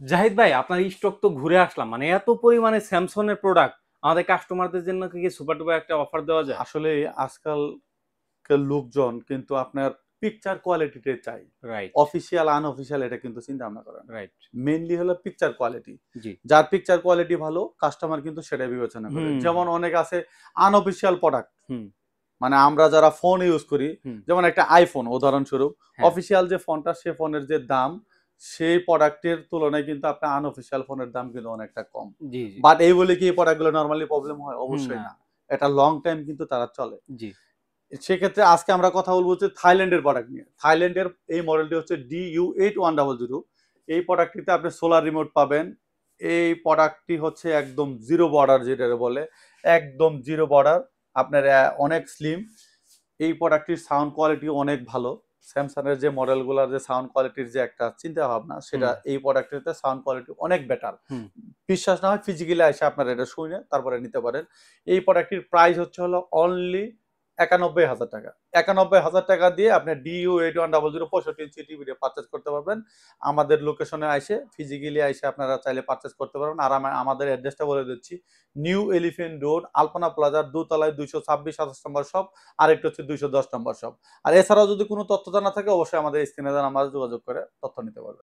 জাহিদ ভাই, আপনার স্টক তো ঘুরে আসলাম, মানে এত পরিমাণে স্যামসং এর প্রোডাক্ট, আমাদের কাস্টমারদের জন্য কি সুপার ডুপার একটা অফার দেওয়া যায়? আসলে আজকালকার লোকজন কিন্তু আপনার পিকচার কোয়ালিটিতে চাই। রাইট। অফিসিয়াল আনঅফিসিয়াল এটা কিন্তু চিন্তা ভাবনা করে না। রাইট। মেইনলি হলো পিকচার কোয়ালিটি। জি। যার পিকচার কোয়ালিটি ভালো কাস্টমার কিন্তু সেটাই বিবেচনা করে। হুম। যেমন অনেক আছে আনঅফিসিয়াল প্রোডাক্ট, হুম। মানে আমরা যারা ফোন ইউজ করি, হুম। যেমন একটা আইফোন উদাহরণস্বরূপ, হ্যাঁ। অফিসিয়াল যে ফোনটা সে ফোনের যে দাম সেই প্রোডাক্টের তুলনায় কিন্তু আপনার আনঅফিসিয়াল ফোনের দাম কিন্তু অনেকটা কম। জি জি। বাট এই বলে কি এই প্রোডাক্টগুলো নরমালি প্রবলেম হয়? হুম, অবশ্যই না। না। এটা লং টাইম কিন্তু তারা চলে। জি। সেক্ষেত্রে আজকে আমরা কথা বলবো হচ্ছে থাইল্যান্ডের প্রোডাক্ট নিয়ে। থাইল্যান্ডের এই মডেলটি হচ্ছে DU8100। এই প্রোডাক্টটিতে আপনি সোলার রিমোট পাবেন। এই প্রোডাক্টটি হচ্ছে একদম জিরো বর্ডার যেটা বলে, একদম জিরো বর্ডার। আপনার অনেক স্লিম। এই প্রোডাক্টটির সাউন্ড কোয়ালিটি অনেক ভালো। স্যামসাং এর যে মডেলগুলোর যে সাউন্ড কোয়ালিটির যে একটা চিন্তা ভাবনা, সেটা হুম। এই প্রোডাক্টটিতে সাউন্ড কোয়ালিটি অনেক বেটার। হুম। বিশ্বাস না হয় ফিজিক্যালি এসে আপনারা এটা শুনে তারপরে নিতে পারেন। এই প্রোডাক্টটির প্রাইস হচ্ছে হলো অনলি ৯১,০০০ টাকা। ৯১,০০০ টাকা দিয়ে আপনি DU8100 65 ইঞ্চি টিভিটা পারচেজ করতে পারবেন। আমাদের লোকেশনে আইসে ফিজিক্যালি আইসে আপনারা চাইলে পারচেজ করতে পারবেন। আর আমাদের অ্যাড্রেসটা বলে দিচ্ছি। নিউ এলিফ্যান্ট রোড, আলপনা প্লাজার দোতলায় ২২৬ ২৭ নম্বর শপ, আরেকটা হচ্ছে ২১০ নম্বর শপ। আর এছাড়াও যদি কোনো তথ্য জানা থাকে অবশ্যই আমাদের স্ক্রিনে দেওয়া নাম্বারে যোগাযোগ করে তথ্য নিতে পারবেন।